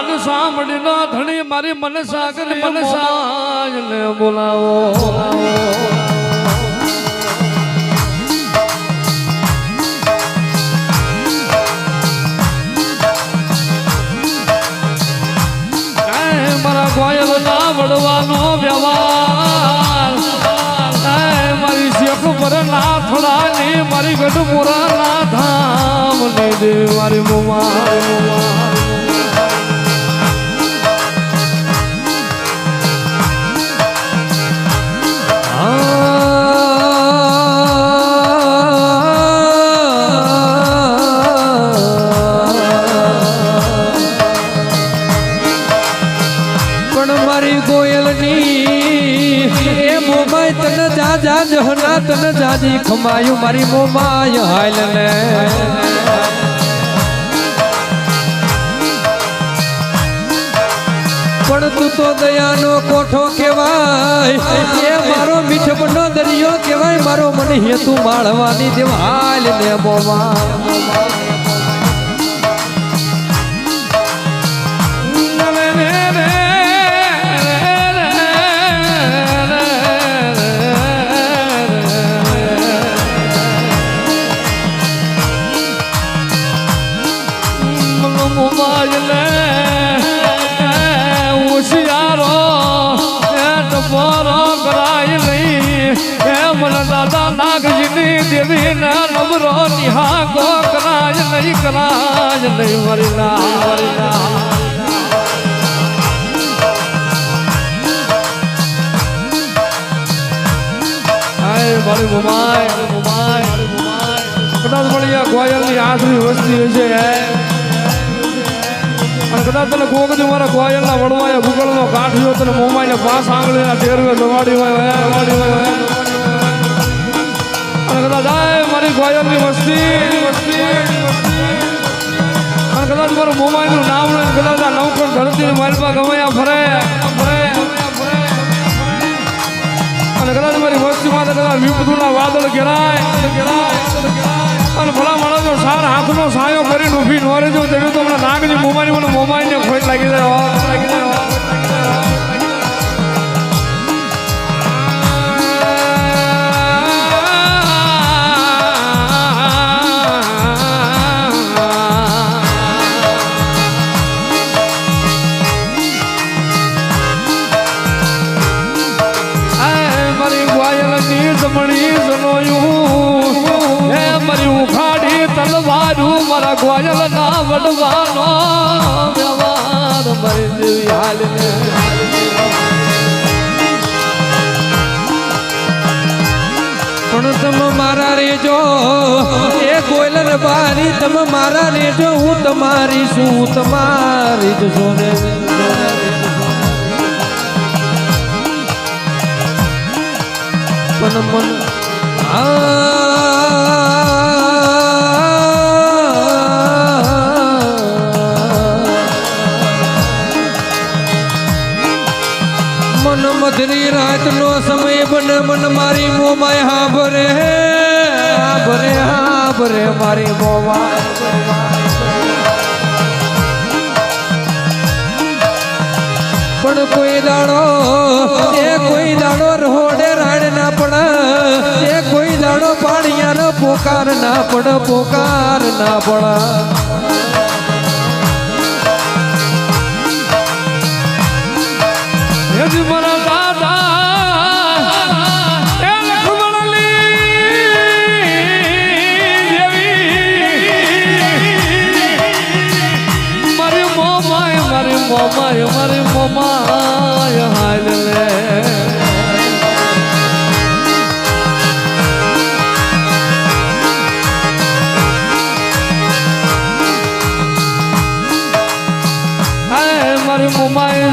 રાગ સાંભળીનો ધણી મારી મનસા કરી મનસાને બોલાવો મારા ગોયલ ના વડવાનો વ્યવહાર મારી શેખ પર ના થોડાની મારી ગઢપુરા ના ધામ ને દે મારી મોમા તન જાજી ખમાયું મારી મોમાય હાલ ને પણ તું તો દયાનો કોઠો કહેવાય એ મારો મીઠપનો દરિયો કહેવાય મારો મને હેતુ માળવાની દેવ હાલ ને મોમા દેવી ના નબરો નિહા ગો કરાજ નહીં મરીના મારી મોમાય કદાચ મળી ગોયલ ની આખરી વસ્તી હશે અને કદાચ તને કોકદી મારા ગોયલ ના વડવાયા ભૂગોળ નો કાઠ્યો તને મોમાય ને પાસ આંગળી ના ટેરવે દવાડી હોય મારી ગોયલ ની વસ્તી અને કદાચ મારું મોમાઈ નું નામ લઈને કદાચ આ નવખંડ ધરતી માલપા ગવાયા ફરે અને કદાચ મારી વસ્તી માં કદાચ વિપતુના વાદળ ઘેરાય અને ભલા માણસો સાર હાથનો સાયો કરીને ઊભી નો રહેજો તેનું તો હમણાં નાગની મોમાઈ મને મોમાઈ ને ખોટ લાગી જાય મારા ગોયલ ના વડવાનો વ્યવહાર મારી દેવી હાલ પણ તમે મારા રેજો એ ગોયલ બારી તમે મારા રેજો હું તમારી શું તમારી જ સોને પણ મન મધરી રાત નો સમય બને મન મારી મોમાય હાભરે મારી મોમાય પણ કોઈ દાડો રોડે રાડ ના પડ એ કોઈ દાડો પાણીયાનો પોકાર ના પડ મારી મોમાય હાલ લે મારી મોમાય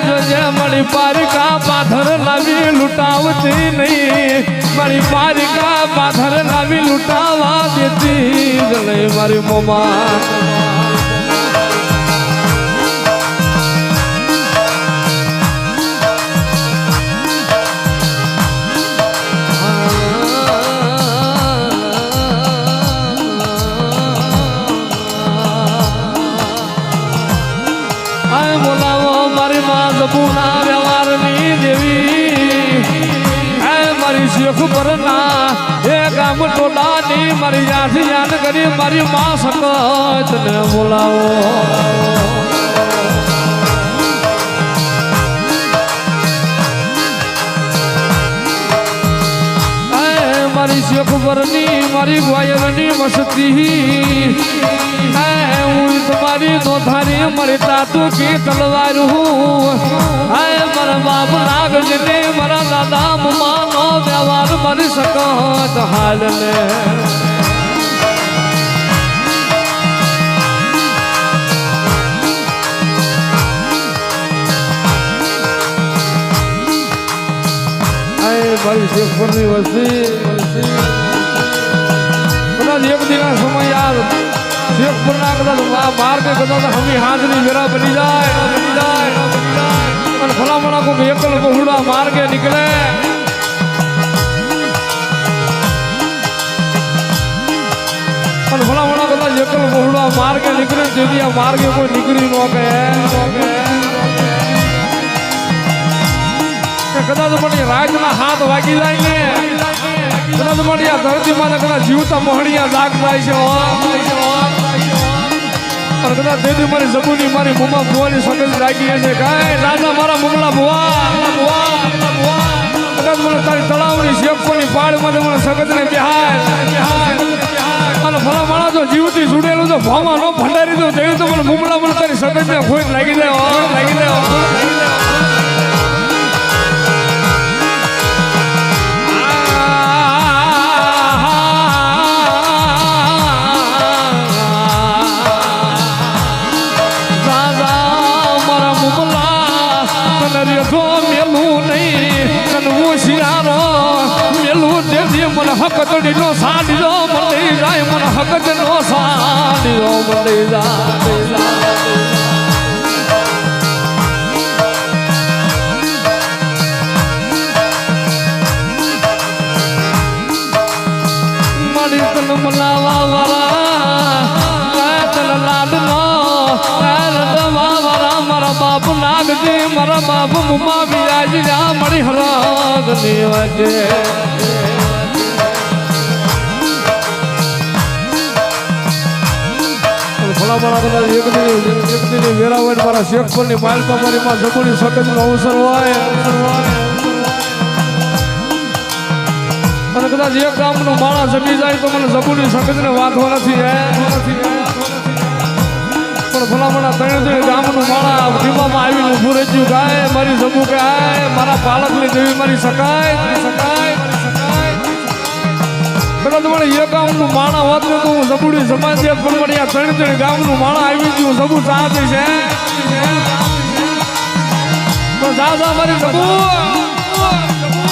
જોજે મારી પારિકા પાથર લાવી લૂંટાવતી નહીં મારી પારિકા પાથર લાવી લૂંટાવા દેતી જ મારી મોમા આય બોલાવો મારી માં જબુના વ્યવહારની દેવી આય મારી શેખ પરના એ ગામ ટોલાની મારી યાથી યાદ કરી મારી માં સકત ને બોલાવો મારી શેખ પરની મારી ગ્વાયરની મસ્તી હું તમારી નોધારી મારી તાતુ કી તલવાર હું હાય મારા બાપ નાગજને મારા દાદા મમ્માનો વ્યવહાર મારી સકત હાલ ને મારી શેખ પરની વસ્તી કદાચ એક દિના સમય યાર શેખ પરના કદાચ માર્ગે કદાચ હમી હાજરી વેરા બની જાય અને ભલામણા કોઈ એકલ બહુડા માર્ગે નીકળે અને ભલામણા કદાચ એકલ બહુડા માર્ગે નીકળે તેથી આ માર્ગે કોઈ નીકળી ન કે કદાચ મને રાતના હાથ વાગી જાય ને કદાચ મને આ ધરતીમાં કદાચ જીવતા મોહણિયા જાગ જાય છે અને કદાચ તેથી મારી જબુની મારી મુમા ભુવાની સગજ લાગી છે કાંઈ રાજા મારા મુગલા ભુવા કદાચ મને તારી તળાવની શેપની પાળમાં મને સગજને બિહાર અને ભલા માણસ જો જીવતી જોડેલું તો ભાવમાં ન ભંડારી દો તેવી તો મને મુગલા મને તારી સગજને ખોટ લાગી જાય હકતડી નો સાડીઓ મંડી જાય મને હકત નો સાડીઓ મંડી જાય મારી તન મનાવા વાળા તન લાડ નો રડવા વાળા મારા બાપ નાગજી મારા બાપ મુમા બિરાજી જા મળી હરાગ ની વાજે ભલામણા કદાચ એક દિને વેરા હોય મારા શેખ પરની માલપા મારી માં જબુની સકતનો અવસર હોય અને કદાચ એક ગામનો માણસ જમી જાય તો મને જબુની સકતને વાંધો નથી પણ ભલામણા ત્રણ ગામનું માણા દીવામાં આવીને ઊભું રહી ગાય મારી જબુ કે આય મારા પાલકની દેવી મારી સકાય કદાચ મને એક ગામનું માણા હોત ને તો હું જબુડી સમાજ પણ મને આ ત્રણ ગામનું માણા આવી ગયું જબુ ચાહતી છે તો જા મારી જબુ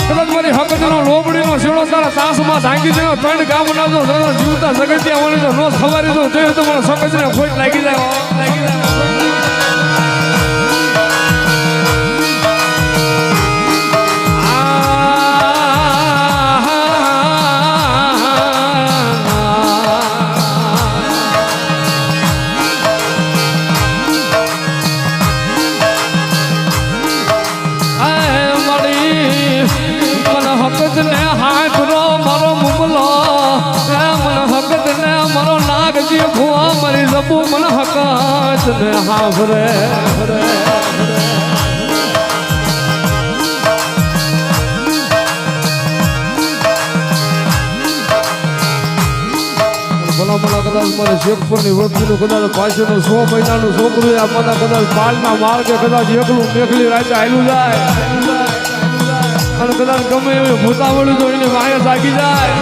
કદાચ મારી હકતનો લોબડીનો શેડો તારા તાસમાં ઢાંકી દેવો ત્રણ ગામના જો જીવતા જગત્યા વળી તો રોજ સવારે તો જોયું તો મને સગજને ખોટ લાગી જાય ભુવા મારી જબુ મને હકત ને હાભરે ભલા ભલા કદાચ મારે શેખપુરની વસ્તીનું કદાચ પાછળનું 100 મહિનાનું છોકરું આ મને કદાચ બાળના માર્ગે કદાચ એકલું મેઘલી રાતે હાલ્યું જાય અને કદાચ ગમે એવી ભૂતાવળી તો એની વાહે જાગી જાય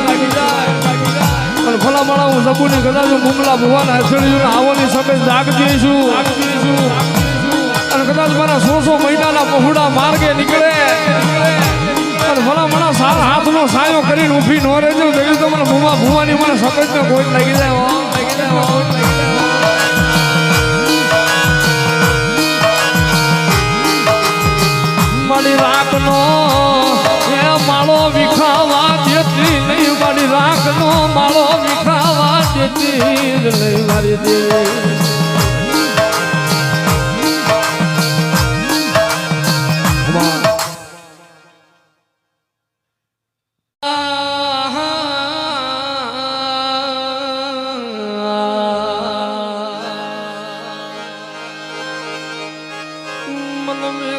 અને ભલા માણા હું જબુની કદાચ મુમલા ભુવાના હસડી આવવાની સમય જાગતી છું અને કદાચ મારા 100 મહિનાના પહોળા માર્ગે નીકળે અને ભલા માણા સારા હાથનો સાયો કરીને ઊભી ન રહેજો જોયું તો મને ભુવા ભુવાની મને સફેદને કોઈ લાગી જાય મારી રાખનો માળો વિખાવા દેતી નહીં મારી રાખનો માળો વિખાવા દેતી નહીં મારી દેવી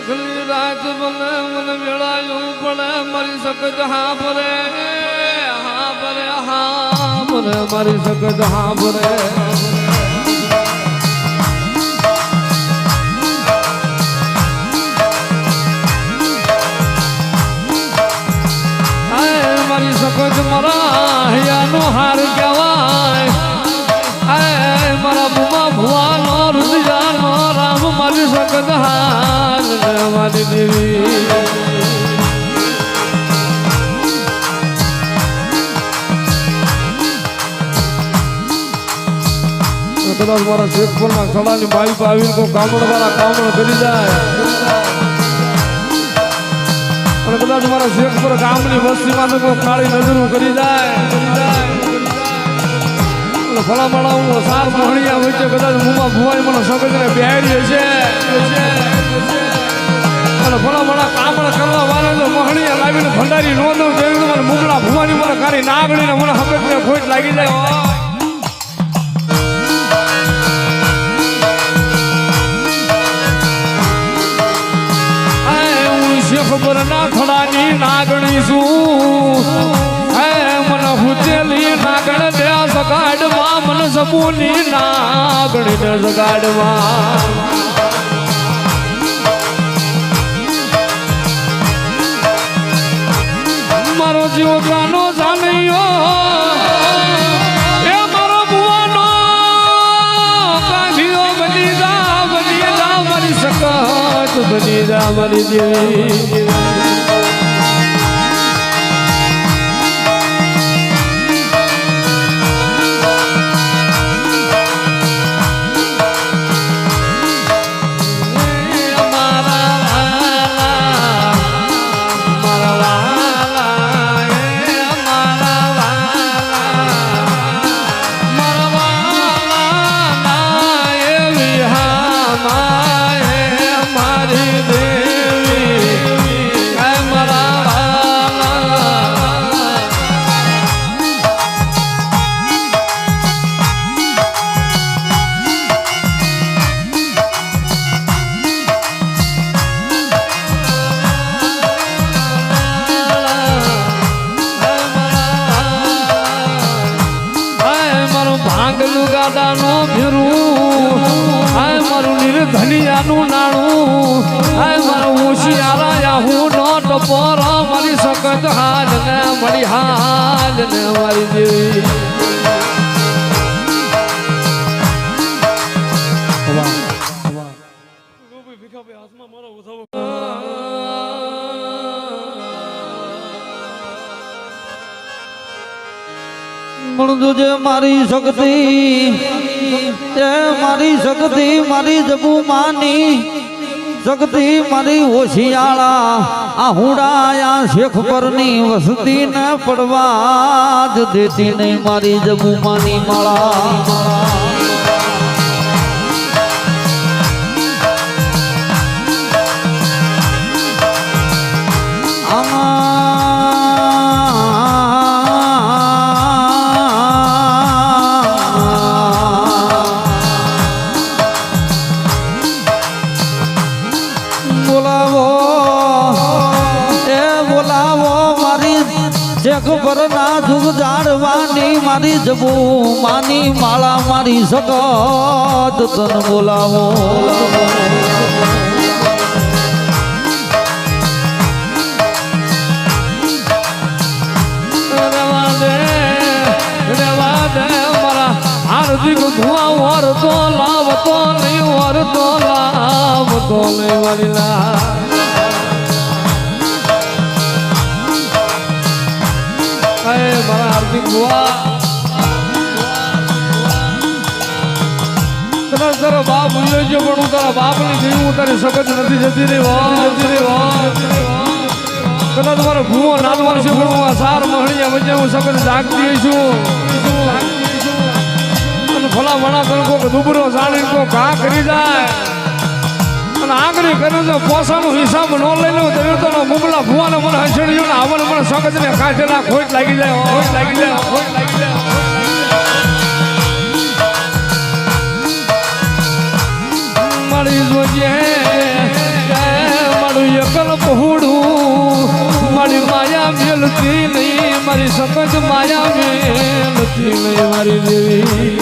સખલી રાત મને મને વેળાયું પડે મારી સખત હા ભરે મારી સખત હા ભરે મારી સખત મારા હૈયાનો હાર કહેવાય મારા બુમા ભુવાનો રુદિયાનો રામ મારી સખત હાર મારી દેવી કદાચ મારા શેખપુરના ખડાની બાઈક આવીને કોઈ કામણ વાળા કામણ કરી જાય અને કદાચ મારા શેખપુર ગામની વસ્તીમાં તો કોઈ કાળી નજરું કરી જાય ફળા મળાવું સાર મોહણિયા વચ્ચે કદાચ મુમાં ભુવાઈ મને સગજને બિહારી હશે અને ફળા મળા કામણ કરવા વાળા તો મોહણિયા લાવીને ભંડારી નો દઉં તેવી મને મુગલા ભુવાની મને કાળી નાગણીને મને હકતને ખોટ લાગી જાય ખબર ના ખડાની નાગણી શું હે મને હુચેલી નાગણ દે સગાડમાં મન સમૂની નાગણી ને સગાડમાં મારો જીવ પ્રાનો જાણ્યો એ મારો બુવાનો કાઢીઓ બની જા મારી સકત બની જા મારી દેવી ગાડાનો ફેરું હાય મારું નિર્ધનિયાનું નાણું હાય મારું હોશિયારા હું નો ટપોર મારી સખત હાલ ને મળી હાલ ને મારી દેવી મળજો મારી શક્તિ એ મારી શક્તિ મારી જબુ માની શક્તિ મારી હોશિયાળા આ હુડાયા શેખ પરની વસતી ને પડવા જ દેતી નહીં મારી જબુ માની માળા ખબર ના જુગ જાણવાની મારી જબુ માની માળા મારી સકત તન બોલાવો મારા હાર્દિક ધુઆ વરતો લાવતો નહીં વરતો લાવતો નહીં વરીલા મારા હાર્દિક ભુવા તારો બાપ ઉલ્યો છે પણ હું તારા બાપની જેવી હું તારી સખત નથી જતી રહી કદાચ મારો ભૂવો નાદવાર છે પણ હું આ સાર મહણિયા વચ્ચે હું સખત જાગતી છું અને ફલા વણા કણકો દુબરો જાણી કો ઘા કરી જાય અને આંગળી કરે તો પોસાનો હિસાબ ન લઈ લો તો મુગલા ભુવાને મને હસડ્યો ને આવને મને સગત ને કાઢેલા ખોટ લાગી જાય મળી જોજે મારી સખત માયા મેલતી નહીં મારી દેવી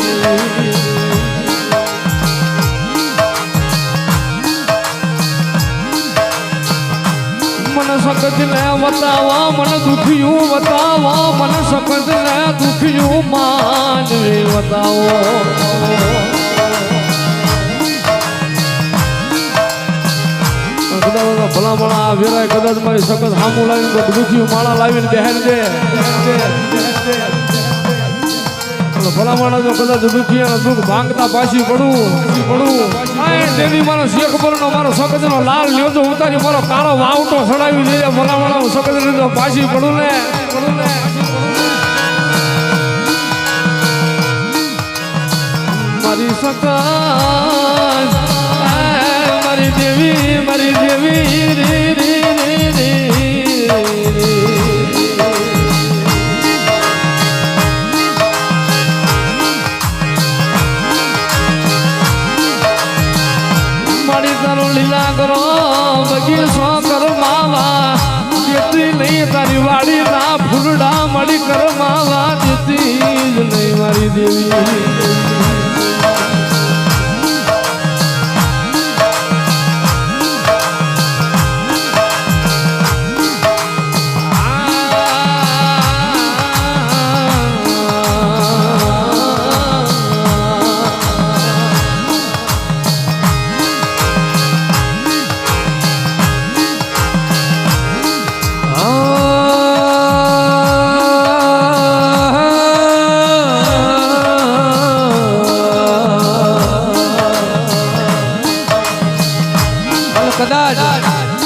મને સખત ને બતાવા મને દુખિયું બતાવા મને સખત ને દુખિયું માનવી બતાવો ભલા ભલા વેરાય કદાચ મારી સખત હામું લાવીને દુખિયું માળા લાવીને બહેન દે ભલા માણસ કદાચ દુખિયા દુઃખ ભાંગતા પાછી પડું તેની મારો શેખ પરનો મારો સખત નો લાલ લ્યોજો ઉતારી મારો કાળો વાવટો ચડાવી દે ભલા માણસ સખત લીધો પાછી પડું ને મારી સખત મારી દેવી રે રે રે મારી તારો લીલા કરો બગીચો કર માવા જેતી નહીં તારી વાડી ના ફૂલડા મળી કર માવા જેતી જ નહીં મારી દેવી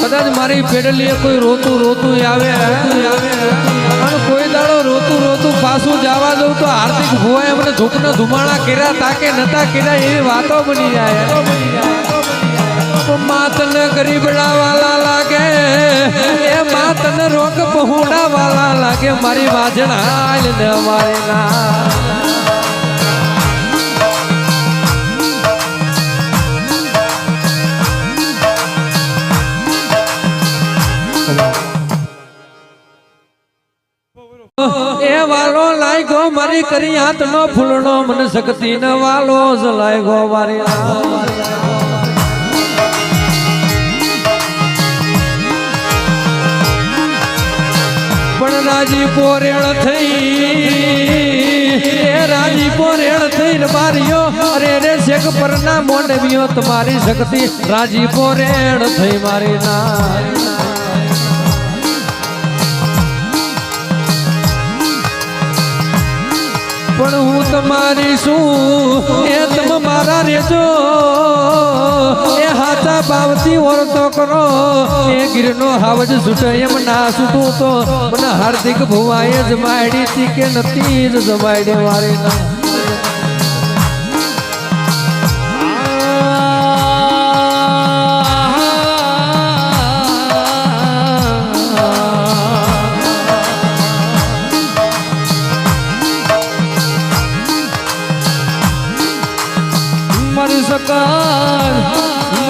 કદાચ મારી પેડલીએ કોઈ રોતું આવે અને કોઈ દાડો રોતું પાછું જવા દઉં તો હાર્દિક ભુવાએ મને ધૂપના ધુમાડા કર્યા તાકે નતા કર્યા એવી વાતો બની જાય માતને ગરીબડા વાલા લાગે એ માતને રોગ પહોંડા વાલા લાગે મારી વાજણ હાલ ને મારે ના એ વાલો લાગ્યો મારી કરી હાથ નો ફૂલનો મને શક્તિ ન વાલો લાગ્યો મારી પણ રાજી પોરેણ થઈ માર્યો અરે રે શેખ પર ના મોંડવ્યો તમારી શક્તિ રાજી પોરેણ થઈ મારી ના પણ હું તમારી શું એ તમે મારા રેજો એ હાથા ભાવથી વર્તો કરો એ ગીરનો હાવજ છૂટે એમ ના છૂટું તો મને હાર્દિક ભુવાએ જમાડી હતી કે નથી જ જમાડી મારી ના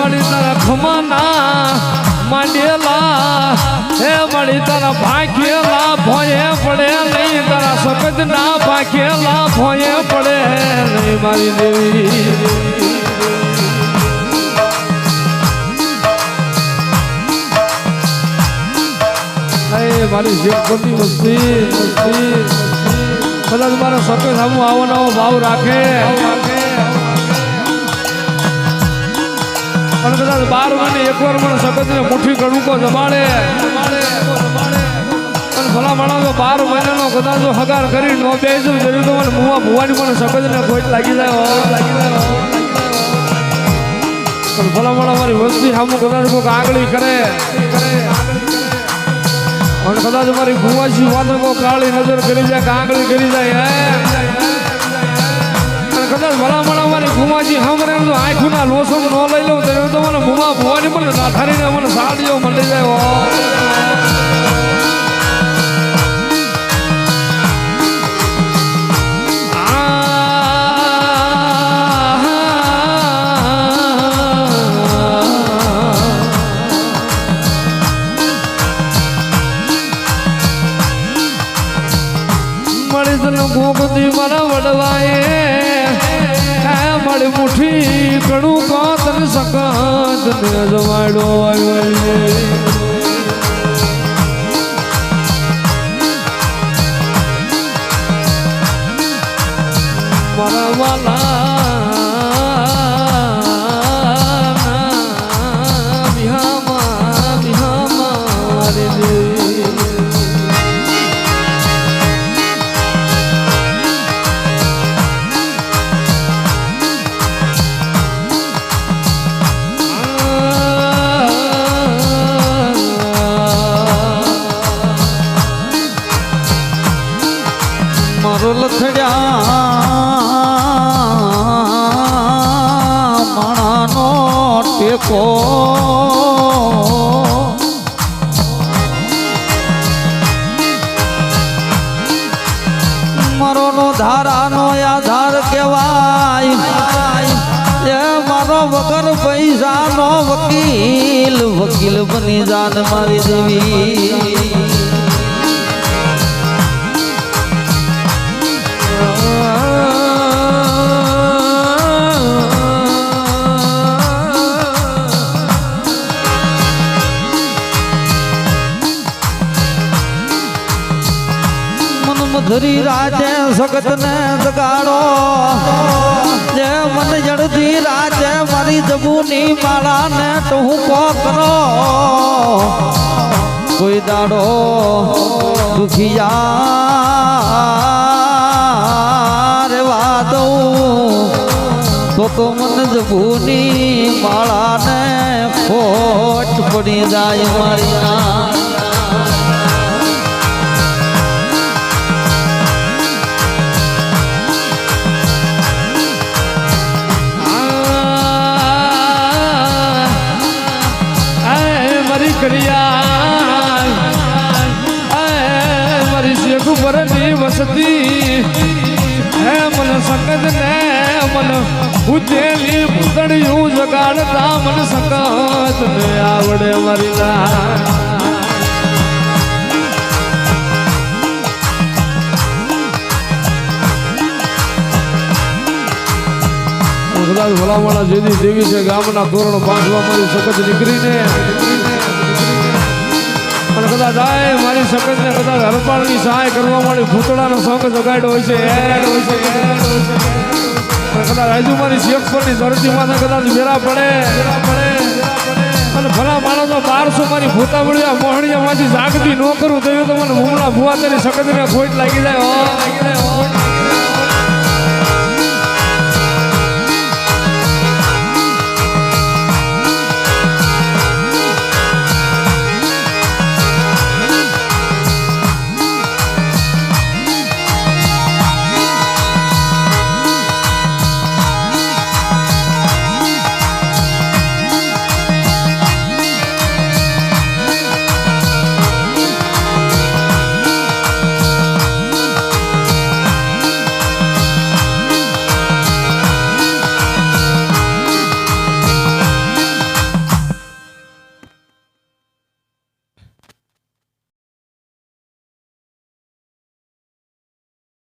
મળી તારા ખમાના માંડેલા હે મળી તારા ભાગ્યેલા ભોયે પડે નહીં તારા સખત ના ભાગ્યેલા ભોયે પડે નહીં મારી દેવી મારી શેખપુરની વસ્તી કદાચ મારા સખત સામું આવો નવો ભાવ રાખે અને કદાચ 12 મહિને એકવાર મને સખત ને મુઠ્ઠી કડુકો જમાડે અને ભલા માણસો 12 મહિનાનો કદાચ હગાર કરી નો બેસું જરૂર તો મને મુવા ભુવાની મને સખત ને ખોટ લાગી જાય પણ ભલા માણસ મારી વસ્તી સામું કદાચ કોઈક આગળી કરે અને કદાચ મારી ભુવાજી વાતો કોઈ કાળી નજર કરી જાય કે આગળી કરી જાય કદાચ ભલામણા મારી ભૂમાજી સાંભળે તો આંખું ના લોસમ ન લઈ લઉં તો મને ભૂમા ભુવાની મને નાઠારીને મને સાડીઓ મળી જાય સુધી મારા વડવાએ મારી મુઠ્ઠી ઘણું કાતર સકાત ને જમાડો આવ્યો મારા વાલા વિહામા રે મારો લથડ્યા માણાનો ટેકો મારો નો ધારાનો આધાર કહેવાય એ મારો વગર પૈસાનો વકીલ વકીલ બની જાન મારી દેવી ધરી રાજે સખત ને જગાડો જે મન જડતી રાજે મારી જબુની માળા ને ટૂંકો કરો કોઈ દાડો દુખિયા રેવા દઉં તો મન જબુની માળા ને ખોટ પડી જાય મારી મારી શેખ ભરની વસતી હે મન સંકટ ને મન ઉજેલી ભૂતળિયું જગાડતા મન સંકટ ને આવડે મારી કદાચ ભલામણા જેદી દેવી છે ગામના તોરણ બાંધવા મારી સખત નીકળીને અને કદાચ આય મારી સખત ને કદાચ હરપાળની સહાય કરવા માટે ભૂતળાનો સંગ જગાડ્યો હોય છે કદાચ હજુ મારી શેખ પરની ધરતી માથે કદાચ મેરા પડે અને ભલા માણસો 1200 મારી ભૂતાવળિયા મોહણિયા માંથી જાગતી ન કરું તો મને હુમલા ભુવા તેની સખત ને ખોટ લાગી જાય